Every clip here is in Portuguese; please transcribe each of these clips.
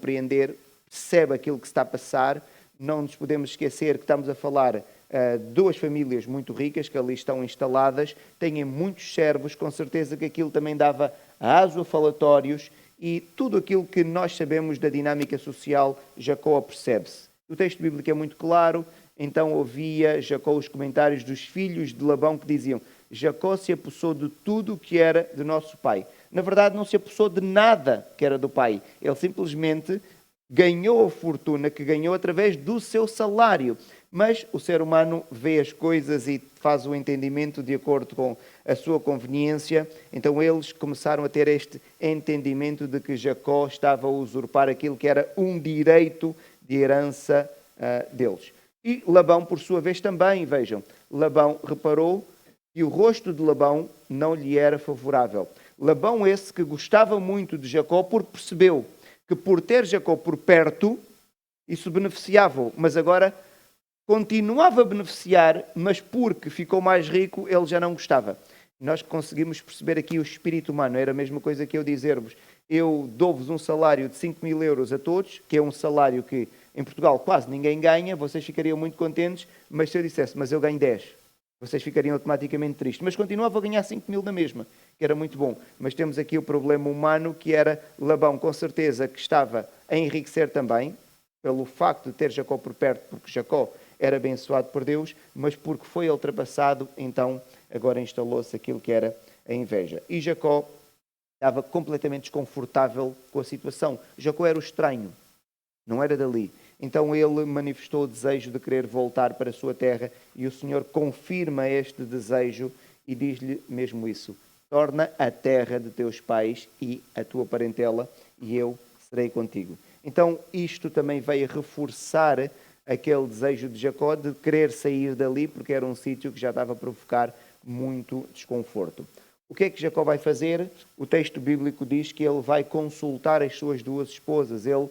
compreender, percebe aquilo que se está a passar. Não nos podemos esquecer que estamos a falar duas famílias muito ricas que ali estão instaladas, têm muitos servos, com certeza que aquilo também dava aso a falatórios e tudo aquilo que nós sabemos da dinâmica social, Jacó percebe-se. O texto bíblico é muito claro, então ouvia Jacó os comentários dos filhos de Labão que diziam: Jacó se apossou de tudo o que era de nosso pai. Na verdade, não se apossou de nada que era do pai. Ele simplesmente ganhou a fortuna que ganhou através do seu salário. Mas o ser humano vê as coisas e faz o entendimento de acordo com a sua conveniência. Então eles começaram a ter este entendimento de que Jacó estava a usurpar aquilo que era um direito de herança deles. E Labão, por sua vez, também, vejam, Labão reparou que o rosto de Labão não lhe era favorável. Labão esse que gostava muito de Jacó porque percebeu que por ter Jacó por perto, isso beneficiava-o, mas agora continuava a beneficiar, mas porque ficou mais rico, ele já não gostava. Nós conseguimos perceber aqui o espírito humano. Era a mesma coisa que eu dizer-vos: eu dou-vos um salário de 5.000 euros a todos, que é um salário que em Portugal quase ninguém ganha, vocês ficariam muito contentes, mas se eu dissesse, mas eu ganho 10, vocês ficariam automaticamente tristes. Mas continuava a ganhar 5.000 na mesma, que era muito bom. Mas temos aqui o problema humano, que era Labão, com certeza, que estava a enriquecer também, pelo facto de ter Jacó por perto, porque Jacó era abençoado por Deus, mas porque foi ultrapassado, então agora instalou-se aquilo que era a inveja. E Jacó estava completamente desconfortável com a situação. Jacó era o estranho, não era dali. Então ele manifestou o desejo de querer voltar para a sua terra e o Senhor confirma este desejo e diz-lhe mesmo isso: torna a terra de teus pais e a tua parentela e eu serei contigo. Então isto também veio reforçar aquele desejo de Jacó de querer sair dali, porque era um sítio que já estava a provocar muito desconforto. O que é que Jacó vai fazer? O texto bíblico diz que ele vai consultar as suas duas esposas. Ele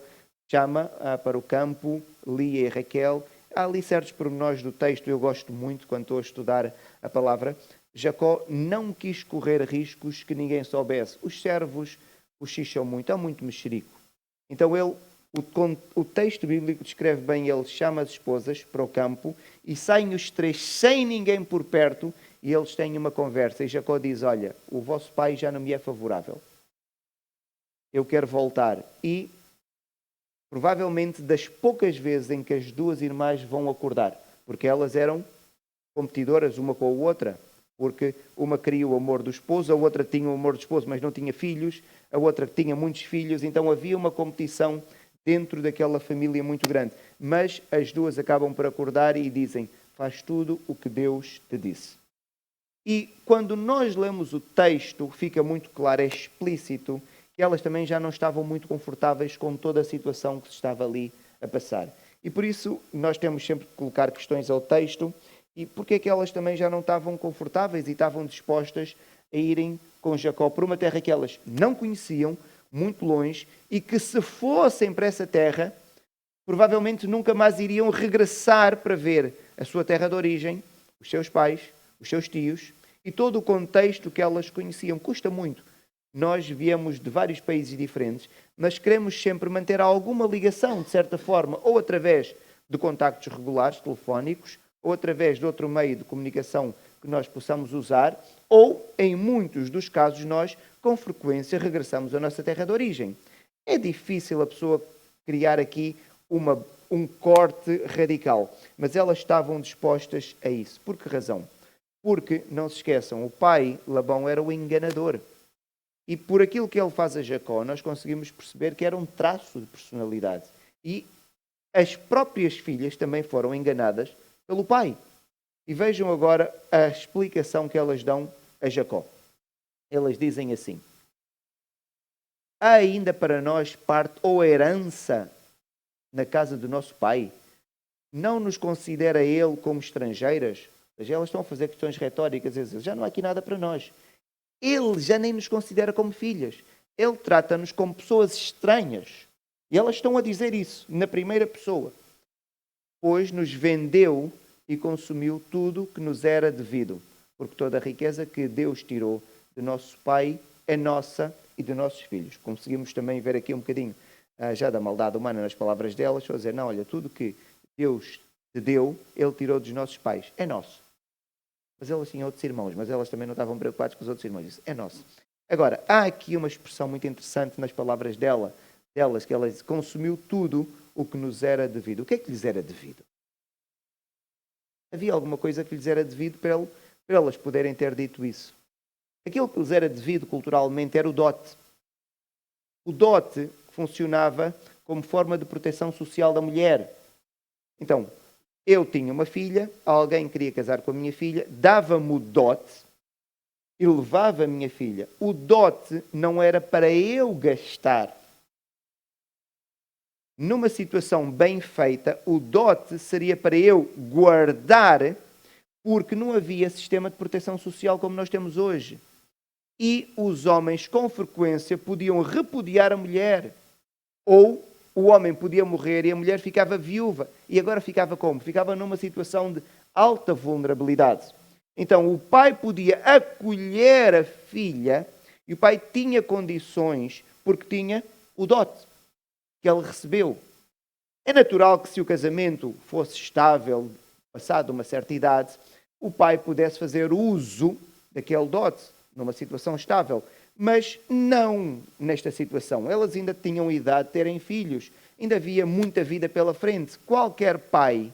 chama para o campo Lia e Raquel. Há ali certos pormenores do texto, eu gosto muito quando estou a estudar a palavra. Jacó não quis correr riscos que ninguém soubesse. Os servos cochicham muito, há muito mexerico. Então o texto bíblico descreve bem, ele chama as esposas para o campo e saem os três sem ninguém por perto e eles têm uma conversa. E Jacó diz: olha, o vosso pai já não me é favorável. Eu quero voltar. E provavelmente das poucas vezes em que as duas irmãs vão acordar, porque elas eram competidoras uma com a outra, porque uma queria o amor do esposo, a outra tinha o amor do esposo, mas não tinha filhos, a outra tinha muitos filhos, então havia uma competição dentro daquela família muito grande. Mas as duas acabam por acordar e dizem: faz tudo o que Deus te disse. E quando nós lemos o texto, fica muito claro, é explícito, que elas também já não estavam muito confortáveis com toda a situação que se estava ali a passar. E por isso nós temos sempre que colocar questões ao texto. E porque é que elas também já não estavam confortáveis e estavam dispostas a irem com Jacó para uma terra que elas não conheciam, muito longe, e que se fossem para essa terra, provavelmente nunca mais iriam regressar para ver a sua terra de origem, os seus pais, os seus tios e todo o contexto que elas conheciam. Custa muito. Nós viemos de vários países diferentes, mas queremos sempre manter alguma ligação, de certa forma, ou através de contactos regulares, telefónicos, ou através de outro meio de comunicação que nós possamos usar, ou, em muitos dos casos, nós, com frequência, regressamos à nossa terra de origem. É difícil a pessoa criar aqui um corte radical, mas elas estavam dispostas a isso. Por que razão? Porque, não se esqueçam, o pai, Labão, era o enganador. E por aquilo que ele faz a Jacó, nós conseguimos perceber que era um traço de personalidade. E as próprias filhas também foram enganadas pelo pai. E vejam agora a explicação que elas dão a Jacó. Elas dizem assim: há ainda para nós parte ou herança na casa do nosso pai? Não nos considera ele como estrangeiras? Ou seja, elas estão a fazer questões retóricas e dizer: já não há aqui nada para nós. Ele já nem nos considera como filhas. Ele trata-nos como pessoas estranhas. E elas estão a dizer isso na primeira pessoa. Pois nos vendeu e consumiu tudo que nos era devido, porque toda a riqueza que Deus tirou de nosso pai é nossa e de nossos filhos. Conseguimos também ver aqui um bocadinho já da maldade humana nas palavras delas, estou a dizer, não, olha, tudo que Deus te deu, Ele tirou dos nossos pais, é nosso. Mas elas tinham outros irmãos, mas elas também não estavam preocupadas com os outros irmãos, isso é nosso. Agora, há aqui uma expressão muito interessante nas palavras delas, que ela consumiu tudo o que nos era devido. O que é que lhes era devido? Havia alguma coisa que lhes era devido para elas poderem ter dito isso. Aquilo que lhes era devido culturalmente era o dote. O dote funcionava como forma de proteção social da mulher. Então, eu tinha uma filha, alguém queria casar com a minha filha, dava-me o dote e levava a minha filha. O dote não era para eu gastar. Numa situação bem feita, o dote seria para eu guardar, porque não havia sistema de proteção social como nós temos hoje. E os homens, com frequência, podiam repudiar a mulher. Ou o homem podia morrer e a mulher ficava viúva. E agora ficava como? Ficava numa situação de alta vulnerabilidade. Então, o pai podia acolher a filha e o pai tinha condições porque tinha o dote que ele recebeu. É natural que se o casamento fosse estável, passado uma certa idade, o pai pudesse fazer uso daquele dote numa situação estável. Mas não nesta situação. Elas ainda tinham idade de terem filhos. Ainda havia muita vida pela frente. Qualquer pai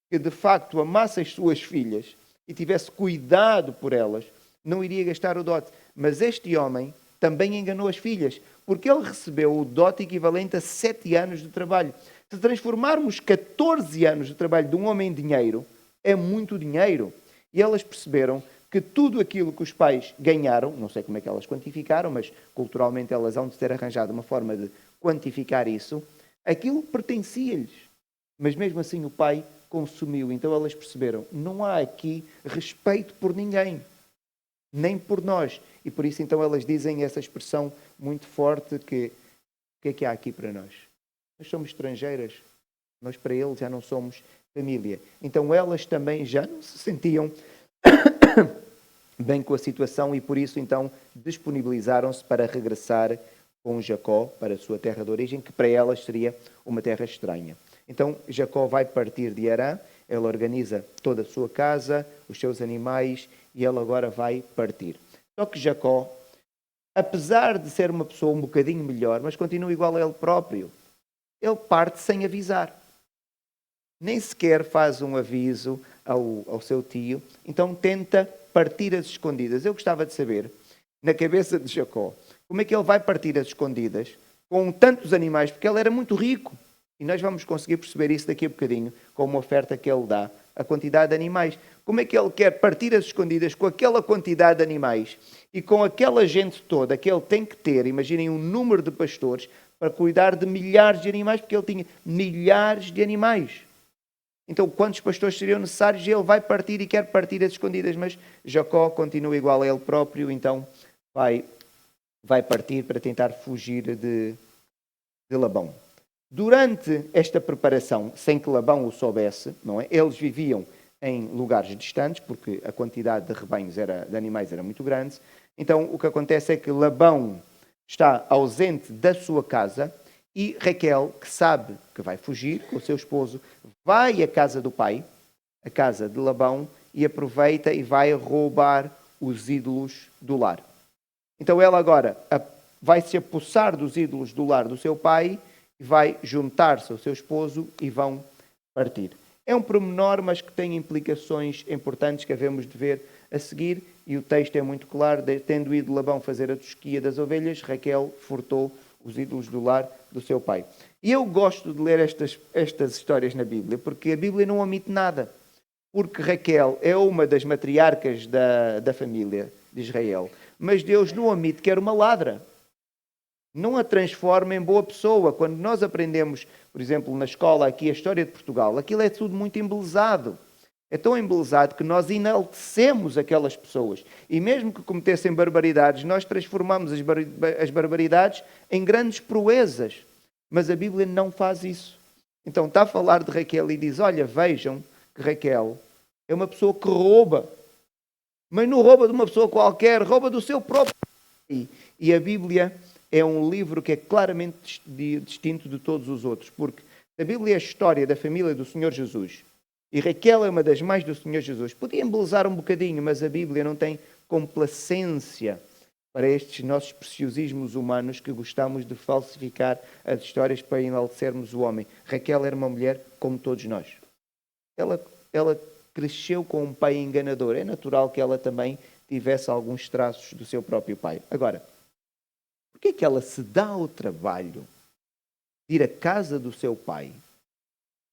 que de facto amasse as suas filhas e tivesse cuidado por elas, não iria gastar o dote. Mas este homem também enganou as filhas, porque ele recebeu o dote equivalente a 7 anos de trabalho. Se transformarmos 14 anos de trabalho de um homem em dinheiro, é muito dinheiro. E elas perceberam que tudo aquilo que os pais ganharam, não sei como é que elas quantificaram, mas culturalmente elas hão de ter arranjado uma forma de quantificar isso, aquilo pertencia-lhes. Mas mesmo assim o pai consumiu. Então elas perceberam, não há aqui respeito por ninguém, nem por nós. E por isso então elas dizem essa expressão muito forte que o que é que há aqui para nós? Nós somos estrangeiras, nós para eles já não somos família. Então elas também já não se sentiam bem com a situação e por isso então disponibilizaram-se para regressar com Jacó para a sua terra de origem, que para elas seria uma terra estranha. Então Jacó vai partir de Harã, ele organiza toda a sua casa, os seus animais e ele agora vai partir. Só que Jacó, apesar de ser uma pessoa um bocadinho melhor, mas continua igual a ele próprio, ele parte sem avisar. Nem sequer faz um aviso ao seu tio, então tenta partir às escondidas. Eu gostava de saber, na cabeça de Jacó, como é que ele vai partir às escondidas com tantos animais, porque ele era muito rico. E nós vamos conseguir perceber isso daqui a bocadinho, com uma oferta que ele dá, a quantidade de animais. Como é que ele quer partir às escondidas com aquela quantidade de animais e com aquela gente toda que ele tem que ter, imaginem um número de pastores, para cuidar de milhares de animais, porque ele tinha milhares de animais. Então, quantos pastores seriam necessários? Ele vai partir e quer partir às escondidas, mas Jacó continua igual a ele próprio, então vai partir para tentar fugir de Labão. Durante esta preparação, sem que Labão o soubesse, não é? Eles viviam em lugares distantes, porque a quantidade de rebanhos de animais era muito grande. Então, o que acontece é que Labão está ausente da sua casa e Raquel, que sabe que vai fugir com o seu esposo, vai à casa do pai, a casa de Labão, e aproveita e vai roubar os ídolos do lar. Então ela agora vai se apossar dos ídolos do lar do seu pai, vai juntar-se ao seu esposo e vão partir. É um pormenor, mas que tem implicações importantes que havemos de ver a seguir, e o texto é muito claro, tendo ido Labão fazer a tosquia das ovelhas, Raquel furtou os ídolos do lar do seu pai. E eu gosto de ler estas histórias na Bíblia, porque a Bíblia não omite nada. Porque Raquel é uma das matriarcas da família de Israel, mas Deus não omite que era uma ladra. Não a transforma em boa pessoa. Quando nós aprendemos, por exemplo, na escola aqui a história de Portugal, aquilo é tudo muito embelezado. É tão embelezado que nós enaltecemos aquelas pessoas. E mesmo que cometessem barbaridades, nós transformamos as barbaridades em grandes proezas. Mas a Bíblia não faz isso. Então está a falar de Raquel e diz, olha, vejam que Raquel é uma pessoa que rouba. Mas não rouba de uma pessoa qualquer, rouba do seu próprio pai. E a Bíblia é um livro que é claramente distinto de todos os outros, porque a Bíblia é a história da família do Senhor Jesus. E Raquel é uma das mães do Senhor Jesus. Podia embelezar um bocadinho, mas a Bíblia não tem complacência para estes nossos preciosismos humanos que gostamos de falsificar as histórias para enaltecermos o homem. Raquel era uma mulher como todos nós. Ela cresceu com um pai enganador. É natural que ela também tivesse alguns traços do seu próprio pai. Agora, por que é que ela se dá ao trabalho de ir à casa do seu pai?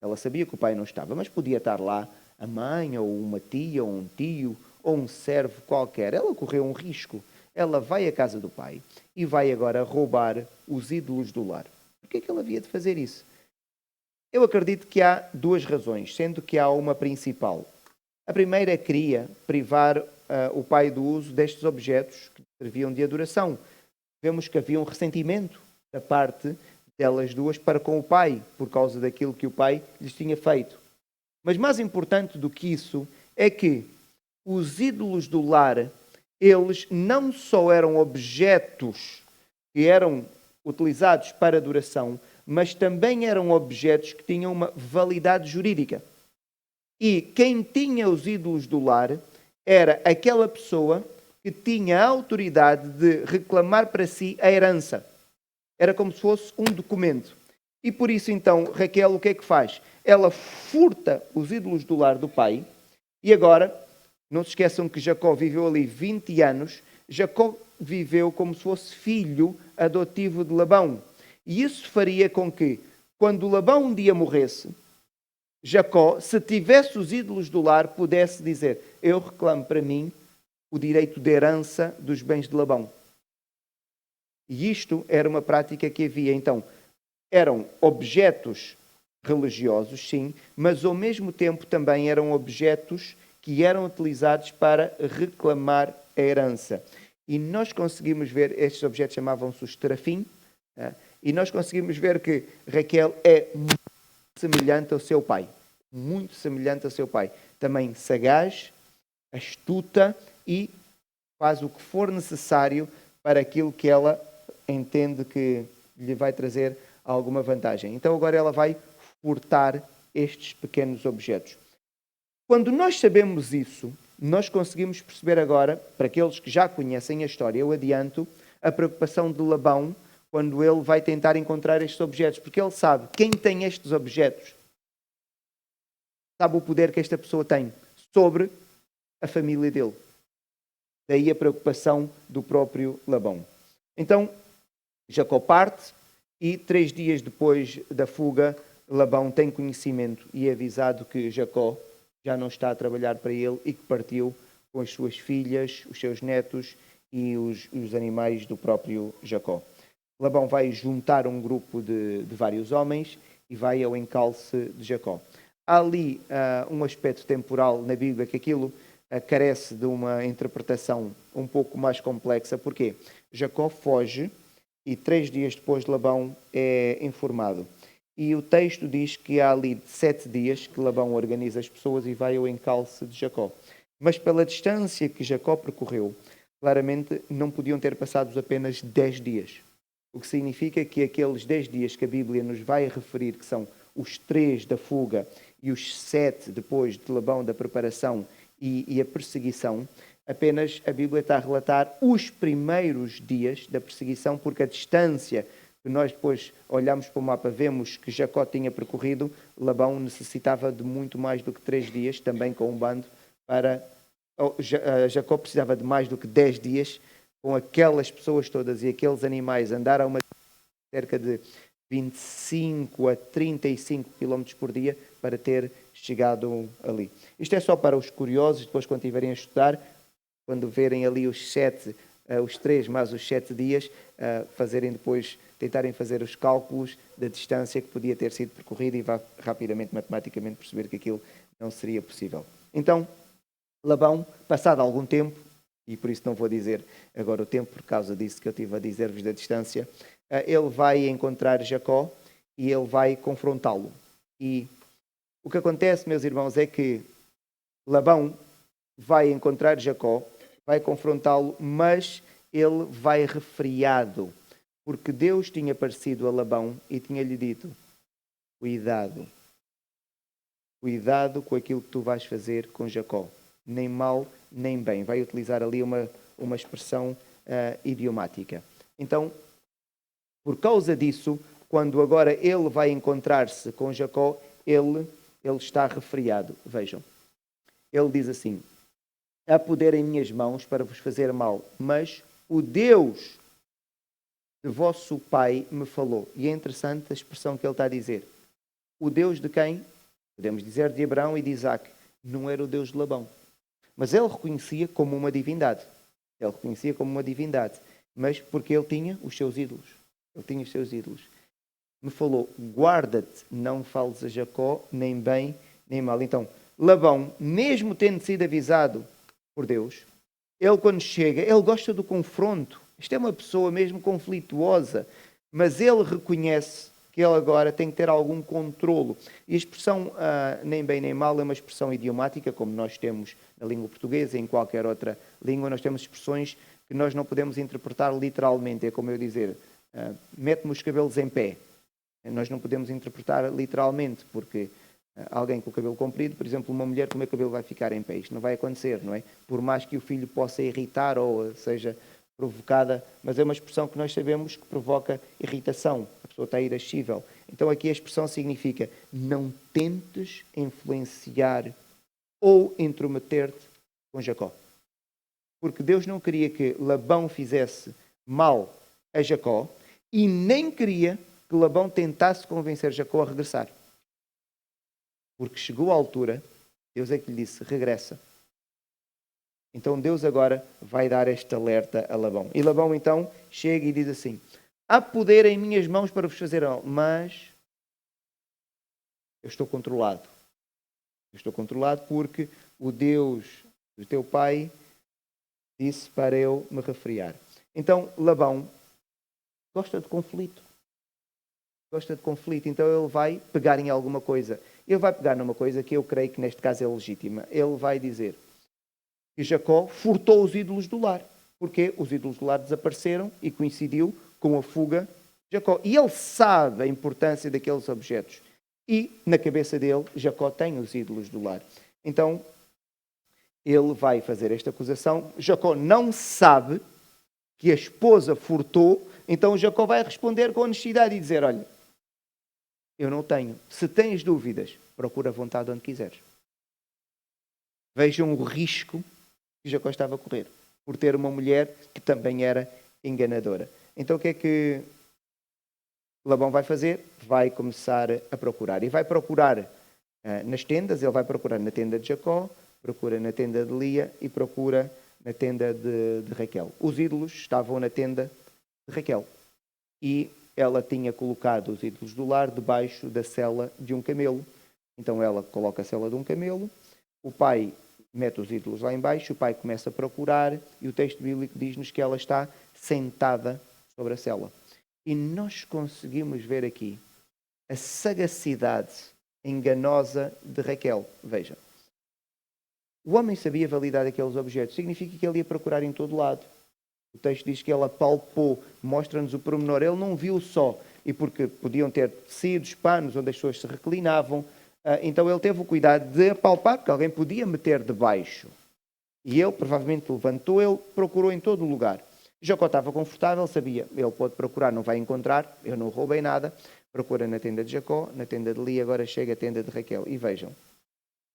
Ela sabia que o pai não estava, mas podia estar lá a mãe, ou uma tia, ou um tio, ou um servo qualquer. Ela correu um risco. Ela vai à casa do pai e vai agora roubar os ídolos do lar. Por que é que ela havia de fazer isso? Eu acredito que há duas razões, sendo que há uma principal. A primeira queria privar o pai do uso destes objetos que serviam de adoração. Vemos que havia um ressentimento da parte delas duas para com o pai, por causa daquilo que o pai lhes tinha feito. Mas mais importante do que isso é que os ídolos do lar, eles não só eram objetos que eram utilizados para adoração, mas também eram objetos que tinham uma validade jurídica. E quem tinha os ídolos do lar era aquela pessoa que tinha a autoridade de reclamar para si a herança. Era como se fosse um documento. E por isso, então, Raquel o que é que faz? Ela furta os ídolos do lar do pai. E agora, não se esqueçam que Jacó viveu ali 20 anos. Jacó viveu como se fosse filho adotivo de Labão. E isso faria com que, quando Labão um dia morresse, Jacó, se tivesse os ídolos do lar, pudesse dizer: eu reclamo para mim o direito de herança dos bens de Labão. E isto era uma prática que havia. Então, eram objetos religiosos, sim, mas ao mesmo tempo também eram objetos que eram utilizados para reclamar a herança. E nós conseguimos ver, estes objetos chamavam-se os terafim, e nós conseguimos ver que Raquel é muito semelhante ao seu pai. Muito semelhante ao seu pai. Também sagaz, astuta e faz o que for necessário para aquilo que ela entende que lhe vai trazer alguma vantagem. Então agora ela vai furtar estes pequenos objetos. Quando nós sabemos isso, nós conseguimos perceber agora, para aqueles que já conhecem a história, eu adianto, a preocupação de Labão quando ele vai tentar encontrar estes objetos, porque ele sabe quem tem estes objetos, sabe o poder que esta pessoa tem sobre a família dele. Daí a preocupação do próprio Labão. Então, Jacó parte e 3 dias depois da fuga, Labão tem conhecimento e é avisado que Jacó já não está a trabalhar para ele e que partiu com as suas filhas, os seus netos e os animais do próprio Jacó. Labão vai juntar um grupo de vários homens e vai ao encalce de Jacó. Há ali um aspecto temporal na Bíblia que aquilo carece de uma interpretação um pouco mais complexa. Porquê? Jacó foge e 3 dias depois Labão é informado. E o texto diz que há ali 7 dias que Labão organiza as pessoas e vai ao encalce de Jacó. Mas pela distância que Jacó percorreu, claramente não podiam ter passado apenas 10 dias. O que significa que aqueles 10 dias que a Bíblia nos vai referir, que são os 3 da fuga e os 7 depois de Labão da preparação e a perseguição, apenas a Bíblia está a relatar os primeiros dias da perseguição, porque a distância que nós depois olhamos para o mapa, vemos que Jacó tinha percorrido, Labão necessitava de muito mais do que 3 dias, também com um bando, para... Jacó precisava de mais do que 10 dias, com aquelas pessoas todas e aqueles animais, andar a uma cerca de 25 a 35 km por dia para ter chegado ali. Isto é só para os curiosos, depois quando estiverem a estudar, quando verem ali os 3 mais os 7 dias, fazerem depois, tentarem fazer os cálculos da distância que podia ter sido percorrida e vá rapidamente, matematicamente, perceber que aquilo não seria possível. Então, Labão, passado algum tempo, e por isso não vou dizer agora o tempo, por causa disso que eu estive a dizer-vos da distância, ele vai encontrar Jacó e ele vai confrontá-lo. E o que acontece, meus irmãos, é que Labão vai encontrar Jacó, vai confrontá-lo, mas ele vai refriado. porque Deus tinha aparecido a Labão e tinha-lhe dito: cuidado, cuidado com aquilo que tu vais fazer com Jacó, nem mal nem bem. Vai utilizar ali uma expressão idiomática. Então, por causa disso, quando agora ele vai encontrar-se com Jacó, ele está refriado. Vejam, ele diz assim: há poder em minhas mãos para vos fazer mal, mas o Deus de vosso pai me falou. E é interessante a expressão que ele está a dizer. O Deus de quem? Podemos dizer de Abraão e de Isaac. Não era o Deus de Labão. Mas ele reconhecia como uma divindade. Ele reconhecia como uma divindade. Mas porque ele tinha os seus ídolos. Ele tinha os seus ídolos. Me falou: guarda-te, não fales a Jacó, nem bem, nem mal. Então, Labão, mesmo tendo sido avisado por Deus, ele quando chega, ele gosta do confronto. Isto é uma pessoa mesmo conflituosa, mas ele reconhece que ele agora tem que ter algum controlo. E a expressão nem bem nem mal é uma expressão idiomática, como nós temos na língua portuguesa e em qualquer outra língua. Nós temos expressões que nós não podemos interpretar literalmente. É como eu dizer, mete-me os cabelos em pé. Nós não podemos interpretar literalmente, porque alguém com o cabelo comprido, por exemplo, uma mulher, como é que o cabelo vai ficar em pé? Isto não vai acontecer, não é? Por mais que o filho possa irritar ou seja provocada, mas é uma expressão que nós sabemos que provoca irritação. A pessoa está irascível. Então aqui a expressão significa: não tentes influenciar ou intrometer-te com Jacó. Porque Deus não queria que Labão fizesse mal a Jacó e nem queria que Labão tentasse convencer Jacó a regressar. Porque chegou a altura, Deus é que lhe disse: regressa. Então Deus agora vai dar este alerta a Labão. E Labão então chega e diz assim: há poder em minhas mãos para vos fazer mal, mas eu estou controlado. Eu estou controlado porque o Deus do teu pai disse para eu me refriar. Então Labão gosta de conflito. Gosta de conflito. Então ele vai pegar em alguma coisa. Ele vai pegar numa coisa que eu creio que neste caso é legítima. Ele vai dizer que Jacó furtou os ídolos do lar. Porque os ídolos do lar desapareceram e coincidiu com a fuga de Jacó. E ele sabe a importância daqueles objetos. E na cabeça dele, Jacó tem os ídolos do lar. Então, ele vai fazer esta acusação. Jacó não sabe que a esposa furtou. Então Jacó vai responder com honestidade e dizer: olha, eu não tenho. Se tens dúvidas, procura a vontade onde quiseres. Vejam o risco que Jacó estava a correr por ter uma mulher que também era enganadora. Então o que é que Labão vai fazer? Vai começar a procurar. E vai procurar nas tendas. Ele vai procurar na tenda de Jacó, procura na tenda de Lia e procura na tenda de Raquel. Os ídolos estavam na tenda de Raquel. E ela tinha colocado os ídolos do lar debaixo da sela de um camelo. Então ela coloca a sela de um camelo. O pai mete os ídolos lá embaixo, o pai começa a procurar e o texto bíblico diz-nos que ela está sentada sobre a sela. E nós conseguimos ver aqui a sagacidade enganosa de Raquel. Veja, o homem sabia validar aqueles objetos, significa que ele ia procurar em todo lado. O texto diz que ela palpou, mostra-nos o pormenor. Ele não viu só, e porque podiam ter tecidos, panos, onde as pessoas se reclinavam. Então ele teve o cuidado de apalpar, porque alguém podia meter debaixo. E ele provavelmente levantou, ele procurou em todo o lugar. Jacó estava confortável, sabia, ele pode procurar, não vai encontrar, eu não roubei nada. Procura na tenda de Jacó, na tenda de Lia, agora chega a tenda de Raquel. E vejam,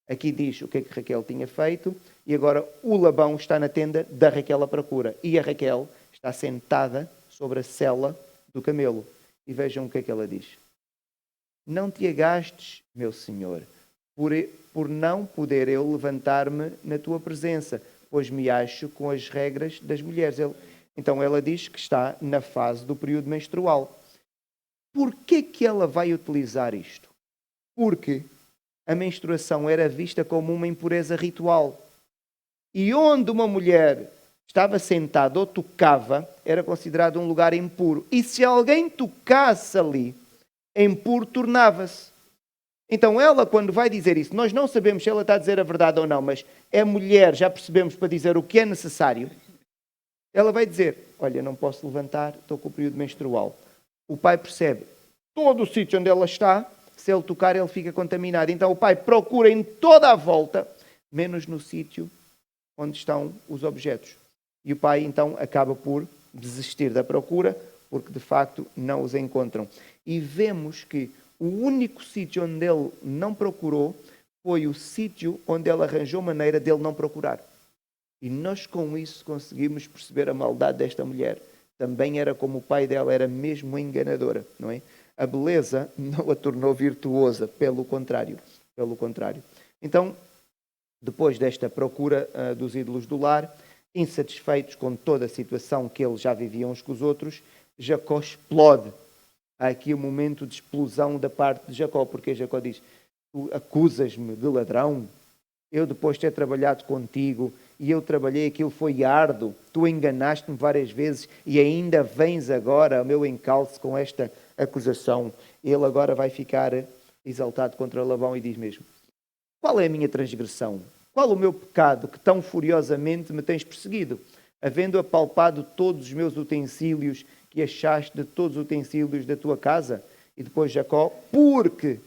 aqui diz o que é que Raquel tinha feito, e agora o Labão está na tenda da Raquel à procura. E a Raquel está sentada sobre a sela do camelo. E vejam o que é que ela diz. Não te agastes, meu senhor, por não poder eu levantar-me na tua presença, pois me acho com as regras das mulheres. Então ela diz que está na fase do período menstrual. Por que ela vai utilizar isto? Porque a menstruação era vista como uma impureza ritual. E onde uma mulher estava sentada ou tocava, era considerado um lugar impuro. E se alguém tocasse ali, impuro tornava-se. Então ela, quando vai dizer isso, nós não sabemos se ela está a dizer a verdade ou não, mas é mulher, já percebemos, para dizer o que é necessário. Ela vai dizer, olha, não posso levantar, estou com o período menstrual. O pai percebe, todo o sítio onde ela está, se ele tocar, ele fica contaminado. Então o pai procura em toda a volta, menos no sítio onde estão os objetos. E o pai então acaba por desistir da procura, porque de facto não os encontram. E vemos que o único sítio onde ele não procurou foi o sítio onde ele arranjou maneira dele não procurar. E nós com isso conseguimos perceber a maldade desta mulher. Também era como o pai dela, era mesmo enganadora, não é? A beleza não a tornou virtuosa, pelo contrário. Pelo contrário. Então, depois desta procura dos ídolos do lar, insatisfeitos com toda a situação que eles já viviam uns com os outros, Jacó explode. Há aqui um momento de explosão da parte de Jacó, porque Jacó diz, tu acusas-me de ladrão? Eu depois de ter trabalhado contigo, e eu trabalhei, aquilo foi árduo, tu enganaste-me várias vezes e ainda vens agora ao meu encalço com esta acusação. Ele agora vai ficar exaltado contra Labão e diz mesmo, qual é a minha transgressão? Qual o meu pecado que tão furiosamente me tens perseguido? Havendo apalpado todos os meus utensílios que achaste de todos os utensílios da tua casa? E depois Jacó, porque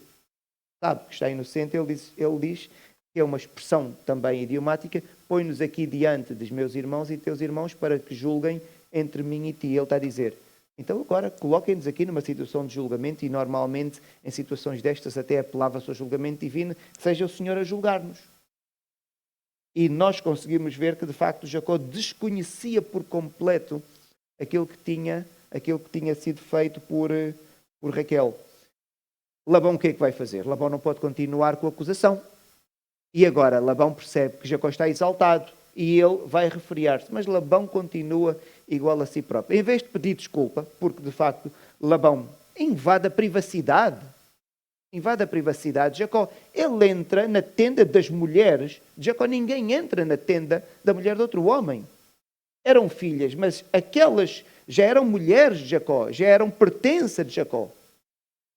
sabe que está inocente, ele diz que é uma expressão também idiomática, põe-nos aqui diante dos meus irmãos e teus irmãos para que julguem entre mim e ti. Ele está a dizer, então agora coloquem-nos aqui numa situação de julgamento e normalmente em situações destas até apelava-se ao julgamento divino, seja o Senhor a julgar-nos. E nós conseguimos ver que de facto Jacó desconhecia por completo aquilo que tinha sido feito por Raquel. Labão o que é que vai fazer? Labão não pode continuar com a acusação. E agora Labão percebe que Jacó está exaltado e ele vai refriar-se. Mas Labão continua igual a si próprio. Em vez de pedir desculpa, porque de facto Labão invade a privacidade de Jacó. Ele entra na tenda das mulheres de Jacó. Ninguém entra na tenda da mulher de outro homem. Eram filhas, mas aquelas já eram mulheres de Jacó, já eram pertença de Jacó.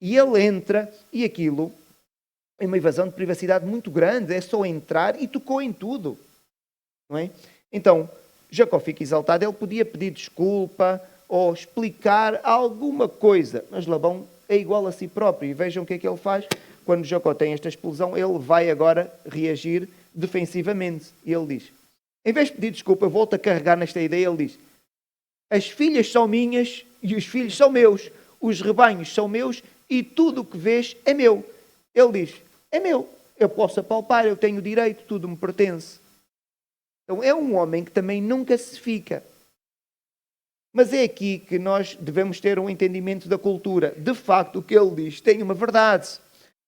E ele entra e aquilo é uma invasão de privacidade muito grande, é só entrar e tocou em tudo. Não é? Então, Jacó fica exaltado, ele podia pedir desculpa ou explicar alguma coisa, mas Labão é igual a si próprio. E vejam o que é que ele faz. Quando Jacó tem esta explosão, ele vai agora reagir defensivamente. E ele diz, em vez de pedir desculpa, volta a carregar nesta ideia, ele diz, as filhas são minhas e os filhos são meus, os rebanhos são meus e tudo o que vês é meu. Ele diz, é meu, eu posso apalpar, eu tenho direito, tudo me pertence. Então é um homem que também nunca se fica. Mas é aqui que nós devemos ter um entendimento da cultura. De facto, o que ele diz tem uma verdade,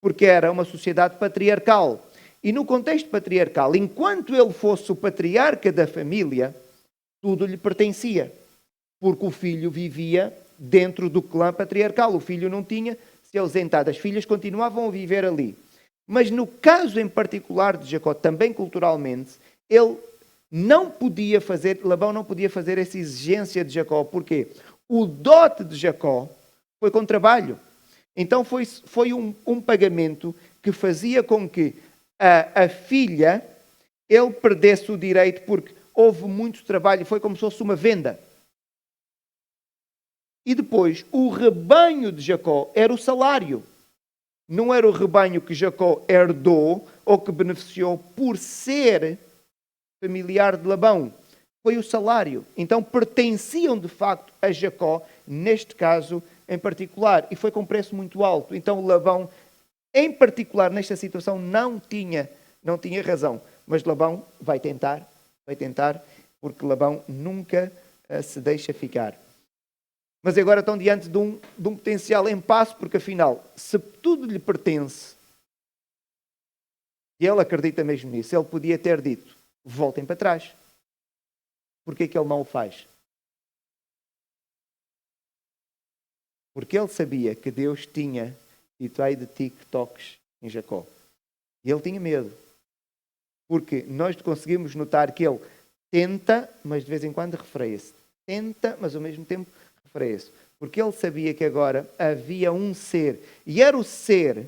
porque era uma sociedade patriarcal. E no contexto patriarcal, enquanto ele fosse o patriarca da família, tudo lhe pertencia, porque o filho vivia dentro do clã patriarcal. O filho não tinha, se ausentado, as filhas continuavam a viver ali. Mas no caso em particular de Jacó, também culturalmente, ele não podia fazer, Labão não podia fazer essa exigência de Jacó. Porquê? O dote de Jacó foi com trabalho. Então foi um pagamento que fazia com que a filha, ele perdesse o direito, porque houve muito trabalho, foi como se fosse uma venda. E depois, o rebanho de Jacó era o salário. Não era o rebanho que Jacó herdou ou que beneficiou por ser familiar de Labão. Foi o salário. Então pertenciam de facto a Jacó, neste caso em particular. E foi com preço muito alto. Então Labão, em particular nesta situação, não tinha razão. Mas Labão vai tentar, porque Labão nunca se deixa ficar. Mas agora estão diante de um potencial impasse, porque afinal, se tudo lhe pertence, e ele acredita mesmo nisso, ele podia ter dito, voltem para trás. Porquê que ele não o faz? Porque ele sabia que Deus tinha dito, ai de ti que toques em Jacó. E ele tinha medo. Porque nós conseguimos notar que ele tenta, mas de vez em quando refreia-se. Tenta, mas ao mesmo tempo refreia-se. Porque ele sabia que agora havia um ser. E era o ser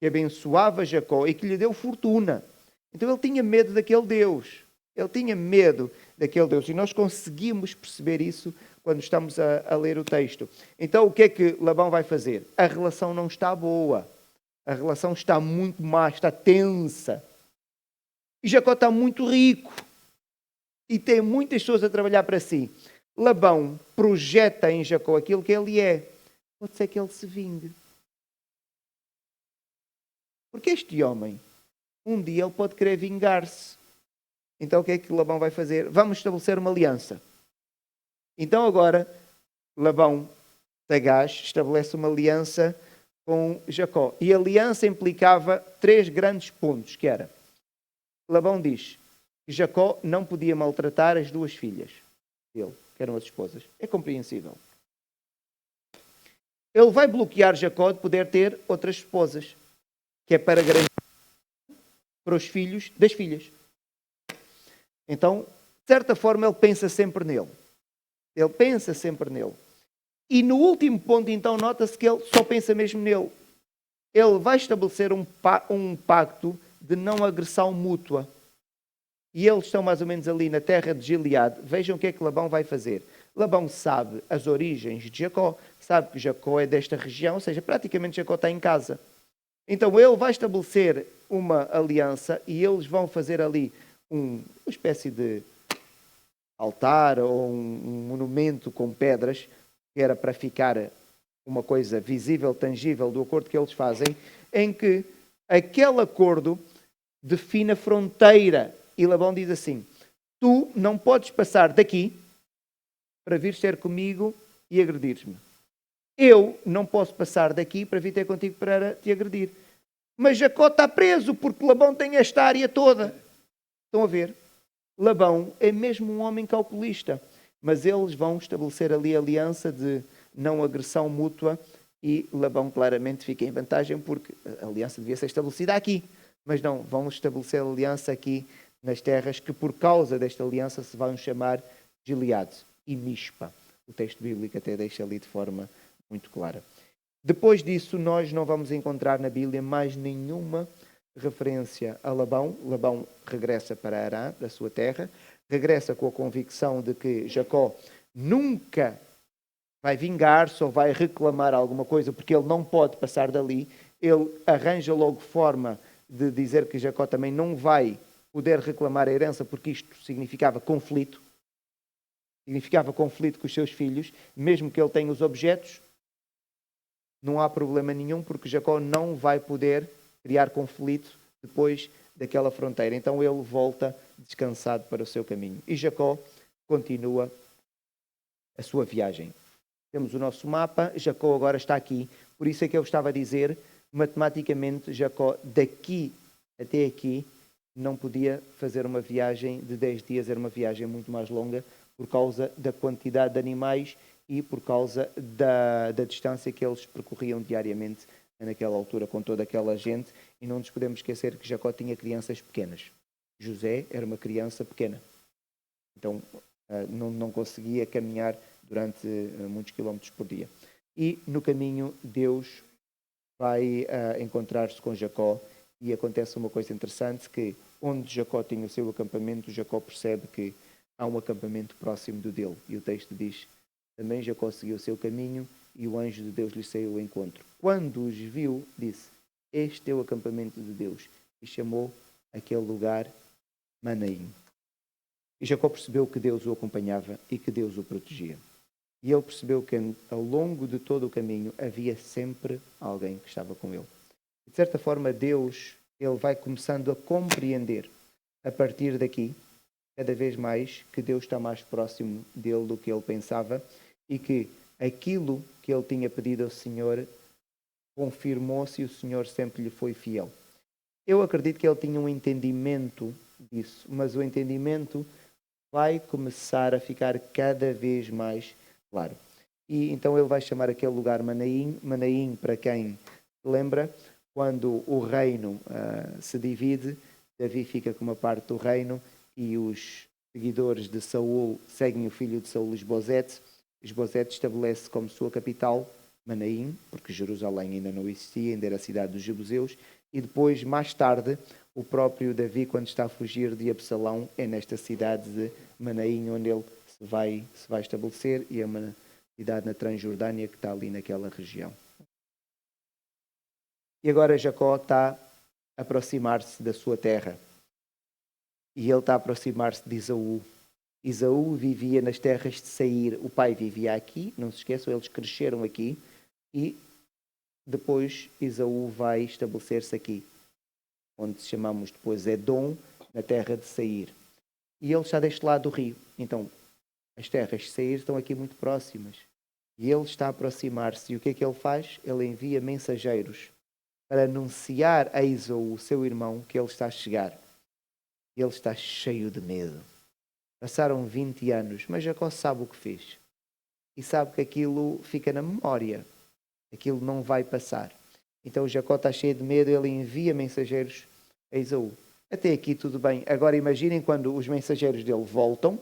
que abençoava Jacó e que lhe deu fortuna. Então ele tinha medo daquele Deus. Ele tinha medo daquele Deus. E nós conseguimos perceber isso quando estamos a ler o texto. Então, o que é que Labão vai fazer? A relação não está boa. A relação está muito má, está tensa. E Jacó está muito rico. E tem muitas pessoas a trabalhar para si. Labão projeta em Jacó aquilo que ele é. Pode ser que ele se vingue. Porque este homem, um dia ele pode querer vingar-se. Então o que é que Labão vai fazer? Vamos estabelecer uma aliança. Então agora, Labão, sagaz, estabelece uma aliança com Jacó. E a aliança implicava 3 grandes pontos, que era, Labão diz que Jacó não podia maltratar as 2 filhas dele, que eram as esposas. É compreensível. Ele vai bloquear Jacó de poder ter outras esposas, que é para garantir para os filhos das filhas. Então, de certa forma, ele pensa sempre nele. Ele pensa sempre nele. E no último ponto, então, nota-se que ele só pensa mesmo nele. Ele vai estabelecer um pacto de não agressão mútua. E eles estão mais ou menos ali na terra de Gileade. Vejam o que é que Labão vai fazer. Labão sabe as origens de Jacó, sabe que Jacó é desta região, ou seja, praticamente Jacó está em casa. Então ele vai estabelecer uma aliança e eles vão fazer ali uma espécie de altar ou um monumento com pedras, que era para ficar uma coisa visível, tangível do acordo que eles fazem, em que aquele acordo define a fronteira. E Labão diz assim, tu não podes passar daqui para vir ter comigo e agredir-me. Eu não posso passar daqui para vir ter contigo para te agredir. Mas Jacó está preso porque Labão tem esta área toda. Estão a ver? Labão é mesmo um homem calculista. Mas eles vão estabelecer ali a aliança de não agressão mútua e Labão claramente fica em vantagem porque a aliança devia ser estabelecida aqui. Mas não, vão estabelecer a aliança aqui nas terras que por causa desta aliança se vão chamar Gileade e Mispa. O texto bíblico até deixa ali de forma muito clara. Depois disso, nós não vamos encontrar na Bíblia mais nenhuma referência a Labão. Labão regressa para Arã, da sua terra, regressa com a convicção de que Jacó nunca vai vingar-se ou vai reclamar alguma coisa, porque ele não pode passar dali. Ele arranja logo forma de dizer que Jacó também não vai poder reclamar a herança, porque isto significava conflito. Significava conflito com os seus filhos, mesmo que ele tenha os objetos. Não há problema nenhum, porque Jacó não vai poder criar conflito depois daquela fronteira. Então ele volta descansado para o seu caminho. E Jacó continua a sua viagem. Temos o nosso mapa, Jacó agora está aqui. Por isso é que eu estava a dizer, matematicamente, Jacó daqui até aqui não podia fazer uma viagem de 10 dias, era uma viagem muito mais longa, por causa da quantidade de animais e por causa da distância que eles percorriam diariamente naquela altura com toda aquela gente. E não nos podemos esquecer que Jacó tinha crianças pequenas. José era uma criança pequena. Então não conseguia caminhar durante muitos quilómetros por dia. E no caminho Deus vai encontrar-se com Jacó e acontece uma coisa interessante, que onde Jacó tinha o seu acampamento, Jacó percebe que há um acampamento próximo do dele. E o texto diz, também Jacó seguiu o seu caminho e o anjo de Deus lhe saiu ao encontro. Quando os viu, disse, este é o acampamento de Deus. E chamou aquele lugar Manaim. E Jacó percebeu que Deus o acompanhava e que Deus o protegia. E ele percebeu que ao longo de todo o caminho havia sempre alguém que estava com ele. De certa forma, Deus, ele vai começando a compreender a partir daqui, cada vez mais, que Deus está mais próximo dele do que ele pensava e que aquilo que ele tinha pedido ao Senhor confirmou-se e o Senhor sempre lhe foi fiel. Eu acredito que ele tinha um entendimento disso, mas o entendimento vai começar a ficar cada vez mais claro. E então ele vai chamar aquele lugar Manaim. Manaim, para quem lembra, quando o reino se divide, Davi fica com uma parte do reino e os seguidores de Saul seguem o filho de Saul, Esbozete. Esbozete estabelece como sua capital Manaim, porque Jerusalém ainda não existia, ainda era a cidade dos jebuseus, e depois, mais tarde, o próprio Davi, quando está a fugir de Absalão, é nesta cidade de Manaim onde ele se vai estabelecer, e é uma cidade na Transjordânia que está ali naquela região. E agora Jacó está a aproximar-se da sua terra. E ele está a aproximar-se de Esaú. Esaú vivia nas terras de Seir. O pai vivia aqui, não se esqueçam, eles cresceram aqui. E depois Esaú vai estabelecer-se aqui, onde chamamos depois Edom, na terra de Seir. E ele está deste lado do rio. Então, as terras de Seir estão aqui muito próximas. E ele está a aproximar-se. E o que é que ele faz? Ele envia mensageiros para anunciar a Esaú, seu irmão, que ele está a chegar. Ele está cheio de medo. Passaram 20 anos, mas Jacó sabe o que fez. E sabe que aquilo fica na memória. Aquilo não vai passar. Então Jacó está cheio de medo, ele envia mensageiros a Esaú. Até aqui tudo bem. Agora imaginem quando os mensageiros dele voltam,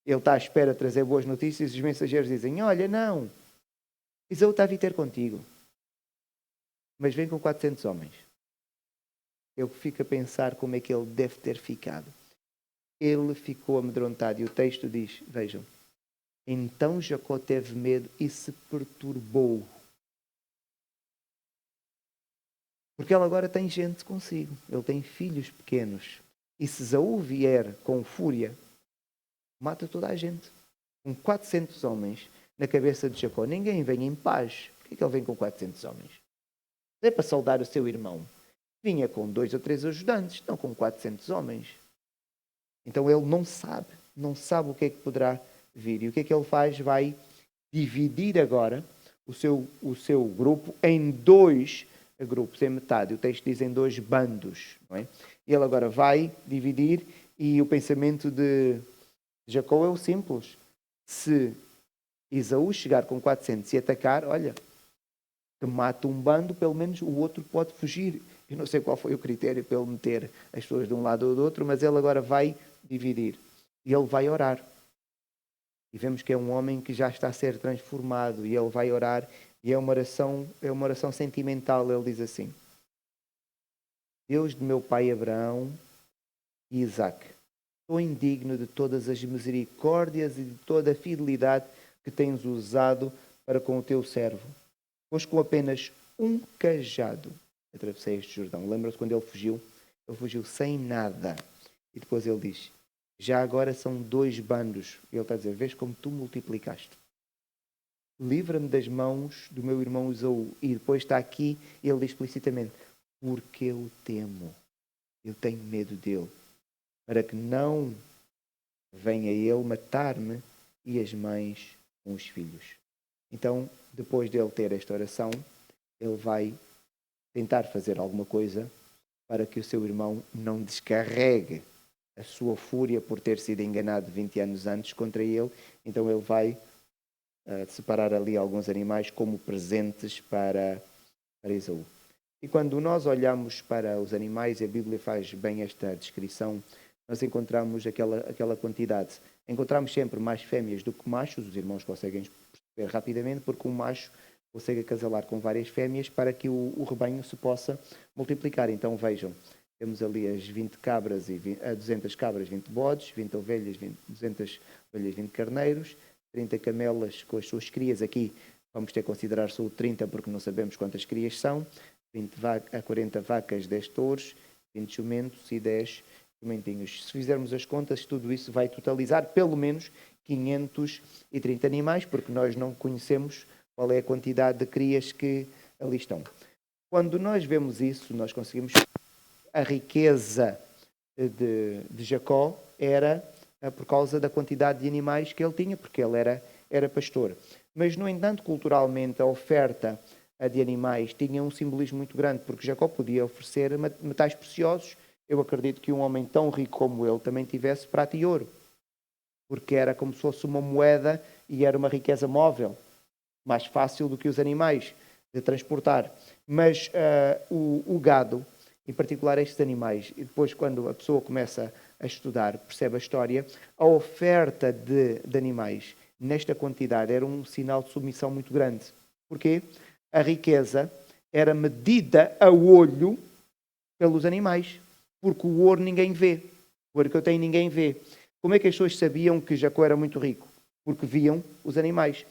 ele está à espera de trazer boas notícias e os mensageiros dizem, olha, não, Esaú está a vir ter contigo. Mas vem com 400 homens. Eu fico a pensar como é que ele deve ter ficado. Ele ficou amedrontado e o texto diz, vejam, então Jacó teve medo e se perturbou. Porque ele agora tem gente consigo, ele tem filhos pequenos. E se Esaú vier com fúria, mata toda a gente. Com 400 homens na cabeça de Jacó, ninguém vem em paz. Por que ele vem com 400 homens? É para saudar o seu irmão. Vinha com 2 ou 3 ajudantes, não com 400 homens. Então ele não sabe o que é que poderá vir. E o que é que ele faz? Vai dividir agora o seu grupo em 2 grupos, em metade. O texto diz em 2 bandos. Não é? E ele agora vai dividir e o pensamento de Jacó é o simples. Se Esaú chegar com 400 e atacar, olha, que mata um bando, pelo menos o outro pode fugir. Eu não sei qual foi o critério para ele meter as pessoas de um lado ou do outro, mas ele agora vai dividir. E ele vai orar. E vemos que é um homem que já está a ser transformado. E ele vai orar. E é uma oração sentimental. Ele diz assim, Deus de meu pai Abraão e Isaque, sou indigno de todas as misericórdias e de toda a fidelidade que tens usado para com o teu servo. Pois com apenas um cajado atravessei este Jordão. Lembra-se quando ele fugiu? Ele fugiu sem nada. E depois ele diz, já agora são 2 bandos. E ele está a dizer, vês como tu multiplicaste. Livra-me das mãos do meu irmão Esaú. E depois está aqui, ele diz explicitamente, porque eu temo. Eu tenho medo dele. Para que não venha ele matar-me e as mães com os filhos. Então, depois dele ter esta oração, ele vai tentar fazer alguma coisa para que o seu irmão não descarregue a sua fúria por ter sido enganado 20 anos antes contra ele. Então ele vai separar ali alguns animais como presentes para Esaú. E quando nós olhamos para os animais, a Bíblia faz bem esta descrição, nós encontramos aquela quantidade. Encontramos sempre mais fêmeas do que machos, os irmãos conseguem perceber rapidamente, porque um macho consegue acasalar com várias fêmeas para que o rebanho se possa multiplicar. Então vejam, temos ali as 20 cabras e 200 cabras, 20 bodes, 20 ovelhas, 200 ovelhas, 20 carneiros, 30 camelas com as suas crias. Aqui vamos ter que considerar só o 30 porque não sabemos quantas crias são. 40 vacas, 10 touros, 20 jumentos e 10 jumentinhos. Se fizermos as contas, tudo isso vai totalizar pelo menos 530 animais, porque nós não conhecemos qual é a quantidade de crias que ali estão. Quando nós vemos isso, nós conseguimos... A riqueza de Jacó era por causa da quantidade de animais que ele tinha, porque ele era pastor. Mas, no entanto, culturalmente, a oferta de animais tinha um simbolismo muito grande, porque Jacó podia oferecer metais preciosos. Eu acredito que um homem tão rico como ele também tivesse prata e ouro, porque era como se fosse uma moeda e era uma riqueza móvel, mais fácil do que os animais de transportar. Mas o gado, em particular estes animais, e depois quando a pessoa começa a estudar, percebe a história, a oferta de animais nesta quantidade era um sinal de submissão muito grande. Porquê? A riqueza era medida a olho pelos animais, porque o ouro ninguém vê. O ouro que eu tenho ninguém vê. Como é que as pessoas sabiam que Jacó era muito rico? Porque viam os animais.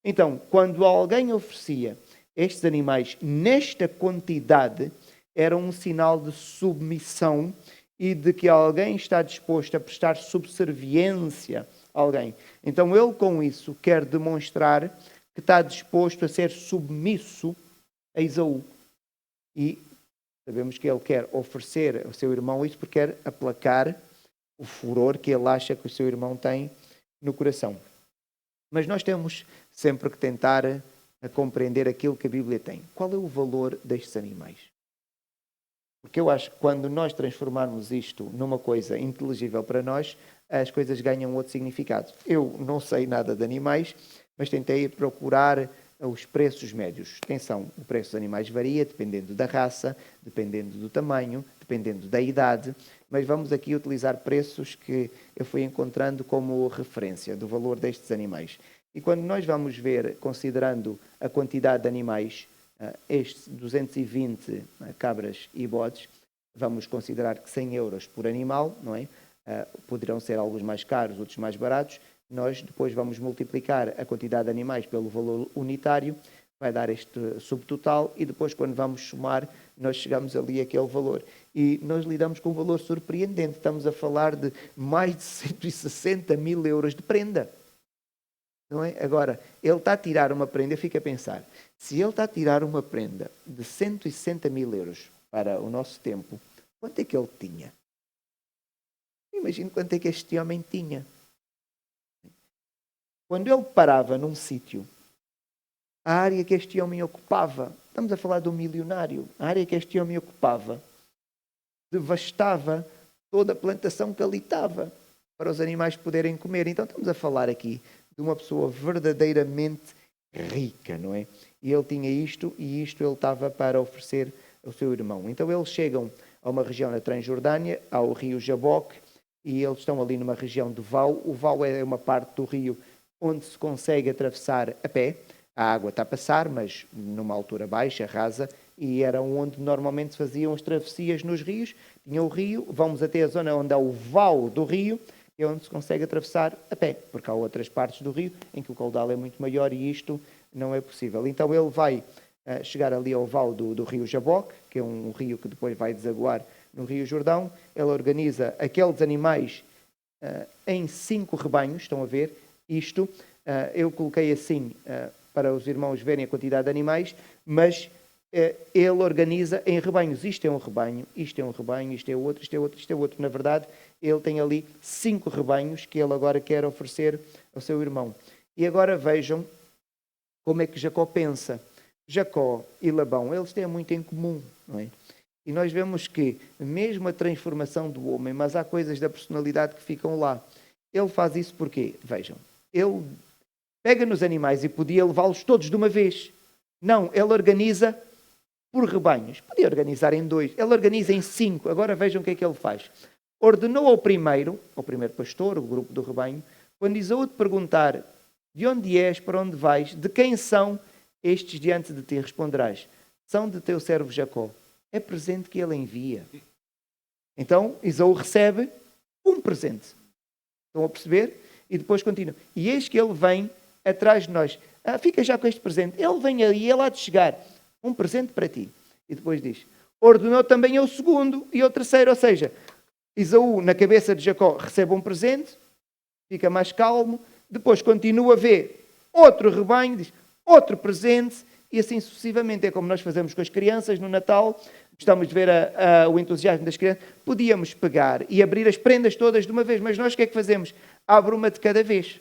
Então, quando alguém oferecia estes animais nesta quantidade, era um sinal de submissão e de que alguém está disposto a prestar subserviência a alguém. Então, ele com isso quer demonstrar que está disposto a ser submisso a Esaú. E sabemos que ele quer oferecer ao seu irmão isso porque quer aplacar o furor que ele acha que o seu irmão tem no coração. Mas nós temos sempre que tentar a compreender aquilo que a Bíblia tem. Qual é o valor destes animais? Porque eu acho que quando nós transformarmos isto numa coisa inteligível para nós, as coisas ganham outro significado. Eu não sei nada de animais, mas tentei procurar os preços médios. Atenção, o preço dos animais varia dependendo da raça, dependendo do tamanho, dependendo da idade, mas vamos aqui utilizar preços que eu fui encontrando como referência do valor destes animais. E quando nós vamos ver, considerando a quantidade de animais, estes 220 cabras e bodes, vamos considerar que 100 euros por animal, não é? Poderão ser alguns mais caros, outros mais baratos. Nós depois vamos multiplicar a quantidade de animais pelo valor unitário, vai dar este subtotal e depois quando vamos somar, nós chegamos ali àquele valor. E nós lidamos com um valor surpreendente. Estamos a falar de mais de 160 mil euros de prenda. Não é? Agora, ele está a tirar uma prenda, eu fico a pensar, se ele está a tirar uma prenda de 160 mil euros para o nosso tempo, quanto é que ele tinha? Imagino quanto é que este homem tinha. Quando ele parava num sítio, a área que este homem ocupava, estamos a falar de um milionário, a área que este homem ocupava, devastava toda a plantação que ali estava, para os animais poderem comer. Então estamos a falar aqui de uma pessoa verdadeiramente rica, não é? E ele tinha isto, e isto ele estava para oferecer ao seu irmão. Então eles chegam a uma região na Transjordânia, ao rio Jaboque, e eles estão ali numa região de val. O val é uma parte do rio onde se consegue atravessar a pé. A água está a passar, mas numa altura baixa, rasa, e era onde normalmente se faziam as travessias nos rios. Tinha o rio, vamos até a zona onde há o val do rio, é onde se consegue atravessar a pé, porque há outras partes do rio em que o caudal é muito maior e isto não é possível. Então ele vai chegar ali ao val do rio Jaboque, que é um rio que depois vai desaguar no rio Jordão. Ele organiza aqueles animais em 5 rebanhos, estão a ver isto. Eu coloquei assim para os irmãos verem a quantidade de animais, mas ele organiza em rebanhos. Isto é um rebanho, isto é um rebanho, isto é outro, isto é outro, isto é outro. Na verdade, ele tem ali 5 rebanhos que ele agora quer oferecer ao seu irmão. E agora vejam como é que Jacó pensa. Jacó e Labão, eles têm muito em comum, não é? E nós vemos que, mesmo a transformação do homem, mas há coisas da personalidade que ficam lá. Ele faz isso porque, vejam, ele pega nos animais e podia levá-los todos de uma vez. Não, ele organiza por rebanhos. Podia organizar em 2, ele organiza em 5. Agora vejam o que é que ele faz. Ordenou ao primeiro pastor, o grupo do rebanho, quando Esaú te perguntar de onde és, para onde vais, de quem são estes diante de ti, responderás, são de teu servo Jacó. É presente que ele envia. Então Esaú recebe um presente. Estão a perceber? E depois continua. E eis que ele vem atrás de nós. Fica já com este presente. Ele vem aí, ele há de chegar. Um presente para ti. E depois diz, ordenou também ao segundo e ao terceiro. Ou seja, Esaú, na cabeça de Jacó, recebe um presente, fica mais calmo, depois continua a ver outro rebanho, diz outro presente, e assim sucessivamente. É como nós fazemos com as crianças no Natal, gostamos de ver o entusiasmo das crianças. Podíamos pegar e abrir as prendas todas de uma vez, mas nós o que é que fazemos? Abre uma de cada vez.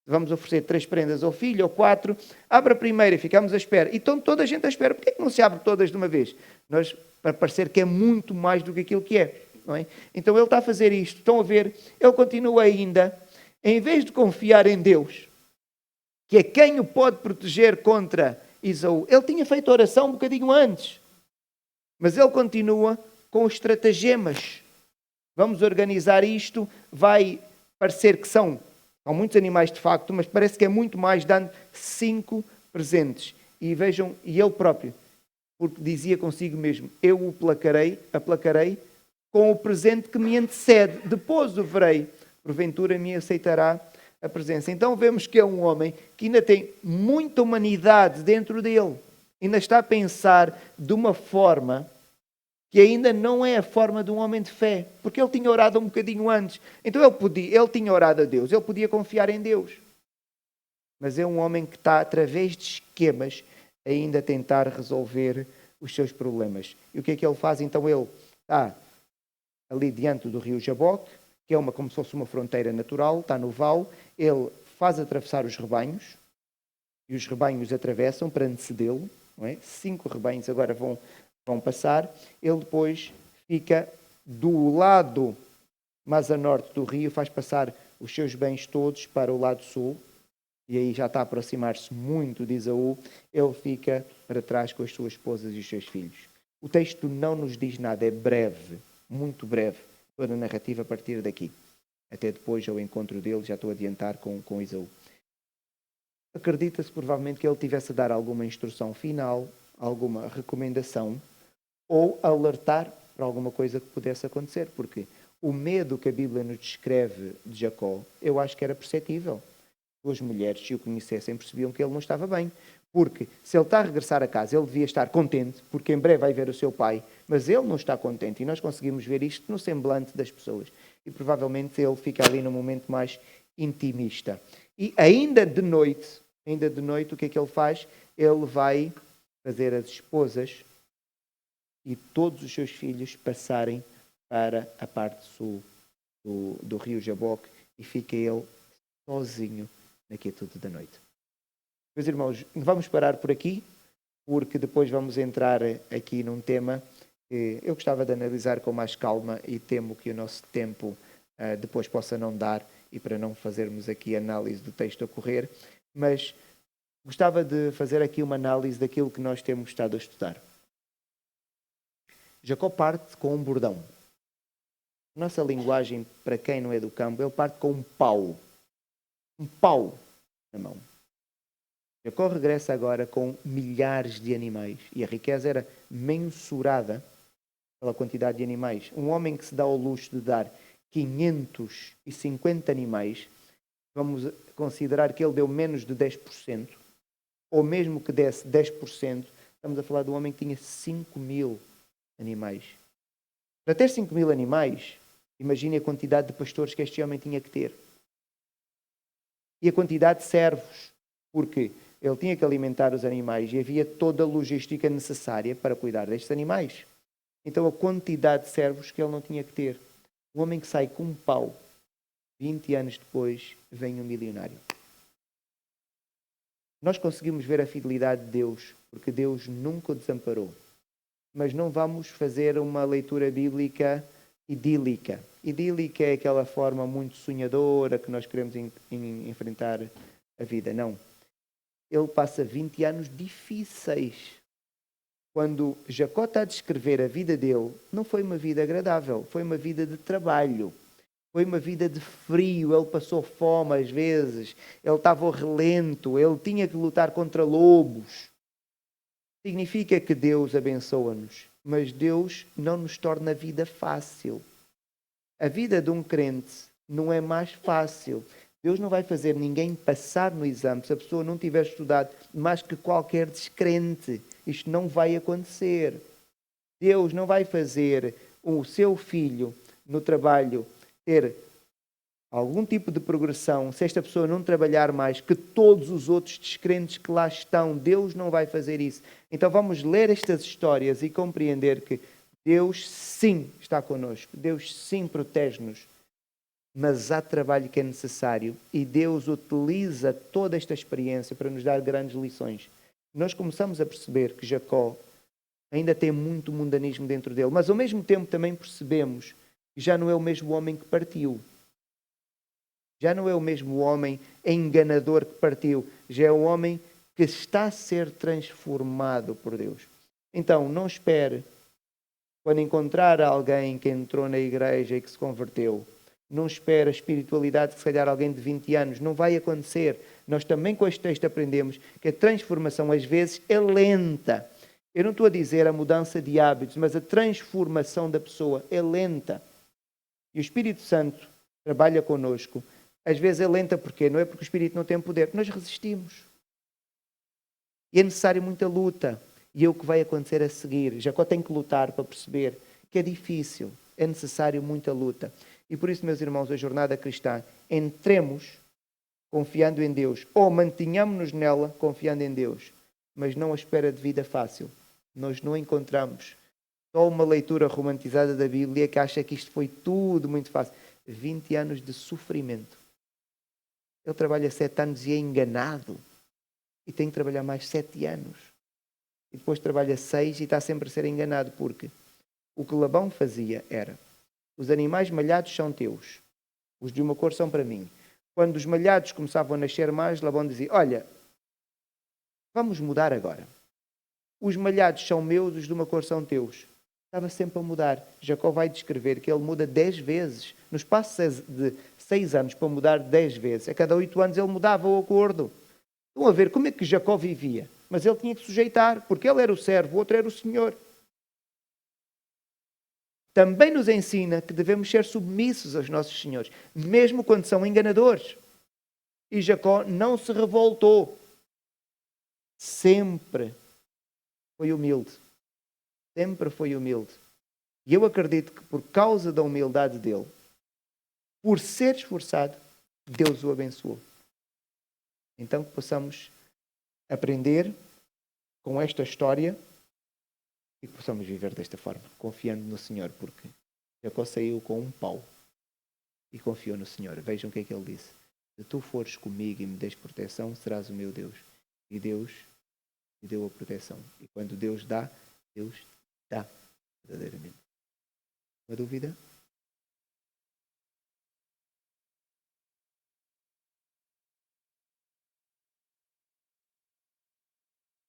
Vamos oferecer 3 prendas ao filho, ou 4. Abre a primeira e ficamos à espera. E estão toda a gente à espera. Porquê é que não se abre todas de uma vez? Nós, para parecer que é muito mais do que aquilo que é. Não é? Então ele está a fazer isto. Estão a ver? Ele continua ainda, em vez de confiar em Deus, que é quem o pode proteger contra Esaú. Ele tinha feito oração um bocadinho antes. Mas ele continua com os estratagemas. Vamos organizar isto. Vai parecer que são muitos animais de facto, mas parece que é muito mais, dando 5 presentes. E vejam, e ele próprio, porque dizia consigo mesmo, eu o aplacarei com o presente que me antecede, depois o verei, porventura me aceitará a presença. Então vemos que é um homem que ainda tem muita humanidade dentro dele, ainda está a pensar de uma forma que ainda não é a forma de um homem de fé, porque ele tinha orado um bocadinho antes. Então ele tinha orado a Deus, ele podia confiar em Deus. Mas é um homem que está, através de esquemas, ainda a tentar resolver os seus problemas. E o que é que ele faz? Então ele está ali diante do rio Jaboque, que é como se fosse uma fronteira natural, está no vale, ele faz atravessar os rebanhos, e os rebanhos atravessam para antecedê-lo, não é? 5 rebanhos agora vão passar, ele depois fica do lado mais a norte do rio, faz passar os seus bens todos para o lado sul, e aí já está a aproximar-se muito de Esaú, ele fica para trás com as suas esposas e os seus filhos. O texto não nos diz nada, é breve, muito breve, toda a narrativa a partir daqui. Até depois ao encontro dele, já estou a adiantar com Esaú. Acredita-se provavelmente que ele tivesse a dar alguma instrução final, alguma recomendação, ou alertar para alguma coisa que pudesse acontecer, porque o medo que a Bíblia nos descreve de Jacó, eu acho que era perceptível. As mulheres, se o conhecessem, percebiam que ele não estava bem. Porque se ele está a regressar a casa, ele devia estar contente, porque em breve vai ver o seu pai, mas ele não está contente. E nós conseguimos ver isto no semblante das pessoas. E provavelmente ele fica ali no momento mais intimista. E ainda de noite, o que é que ele faz? Ele vai fazer as esposas e todos os seus filhos passarem para a parte sul do rio Jaboque e fica ele sozinho na quietude da noite. Meus irmãos, vamos parar por aqui, porque depois vamos entrar aqui num tema que eu gostava de analisar com mais calma e temo que o nosso tempo depois possa não dar e para não fazermos aqui análise do texto a correr, mas gostava de fazer aqui uma análise daquilo que nós temos estado a estudar. Jacó parte com um bordão. Nossa linguagem, para quem não é do campo, ele parte com um pau. Um pau na mão. Jacó regressa agora com milhares de animais. E a riqueza era mensurada pela quantidade de animais. Um homem que se dá ao luxo de dar 550 animais, vamos considerar que ele deu menos de 10%, ou mesmo que desse 10%, estamos a falar de um homem que tinha 5.000 animais. Para ter 5.000 animais, imagine a quantidade de pastores que este homem tinha que ter. E a quantidade de servos, porque ele tinha que alimentar os animais e havia toda a logística necessária para cuidar destes animais. Então a quantidade de servos que ele não tinha que ter. O homem que sai com um pau, 20 anos depois, vem um milionário. Nós conseguimos ver a fidelidade de Deus, porque Deus nunca o desamparou. Mas não vamos fazer uma leitura bíblica idílica. Idílica é aquela forma muito sonhadora que nós queremos enfrentar a vida. Não. Ele passa 20 anos difíceis. Quando Jacó está a descrever a vida dele, não foi uma vida agradável, foi uma vida de trabalho. Foi uma vida de frio, ele passou fome às vezes, ele estava ao relento, ele tinha que lutar contra lobos. Significa que Deus abençoa-nos, mas Deus não nos torna a vida fácil. A vida de um crente não é mais fácil. Deus não vai fazer ninguém passar no exame se a pessoa não tiver estudado mais que qualquer descrente. Isto não vai acontecer. Deus não vai fazer o seu filho no trabalho ter algum tipo de progressão se esta pessoa não trabalhar mais que todos os outros descrentes que lá estão. Deus não vai fazer isso. Então vamos ler estas histórias e compreender que Deus sim está connosco. Deus sim protege-nos. Mas há trabalho que é necessário e Deus utiliza toda esta experiência para nos dar grandes lições. Nós começamos a perceber que Jacó ainda tem muito mundanismo dentro dele, mas ao mesmo tempo também percebemos que já não é o mesmo homem que partiu. Já não é o mesmo homem enganador que partiu. Já é um homem que está a ser transformado por Deus. Então, não espere, quando encontrar alguém que entrou na igreja e que se converteu, não espere a espiritualidade que se calhar alguém de 20 anos. Não vai acontecer. nós também com este texto aprendemos que a transformação às vezes é lenta. Eu não estou a dizer a mudança de hábitos, mas a transformação da pessoa é lenta. E o Espírito Santo trabalha connosco. Às vezes é lenta porque não é porque o Espírito não tem poder, nós resistimos. E é necessário muita luta. E é o que vai acontecer a seguir. Jacó tem que lutar para perceber que é difícil, é necessário muita luta. E por isso, meus irmãos, a jornada cristã, entremos confiando em Deus, ou mantenhamos-nos nela confiando em Deus, mas não à espera de vida fácil. Nós não encontramos só uma leitura romantizada da Bíblia que acha que isto foi tudo muito fácil. 20 anos de sofrimento. Ele trabalha 7 anos e é enganado. E tem que trabalhar mais 7 anos. E depois trabalha 6 e está sempre a ser enganado, porque o que Labão fazia era: os animais malhados são teus, os de uma cor são para mim. Quando os malhados começavam a nascer mais, Labão dizia: olha, vamos mudar agora. Os malhados são meus, os de uma cor são teus. Estava sempre a mudar. Jacó vai descrever que ele muda 10 vezes. No espaço de 6 anos, para mudar 10 vezes. A cada 8 anos ele mudava o acordo. Estão a ver como é que Jacó vivia. Mas ele tinha que sujeitar, porque ele era o servo, o outro era o senhor. Também nos ensina que devemos ser submissos aos nossos senhores, mesmo quando são enganadores. E Jacó não se revoltou. Sempre foi humilde. Sempre foi humilde. E eu acredito que por causa da humildade dele, por ser esforçado, Deus o abençoou. Então que possamos aprender com esta história e que possamos viver desta forma, confiando no Senhor, porque Jacó saiu com um pau e confiou no Senhor. Vejam o que é que ele disse: se tu fores comigo e me des proteção, serás o meu Deus. E Deus lhe deu a proteção. E quando Deus dá verdadeiramente. Uma dúvida?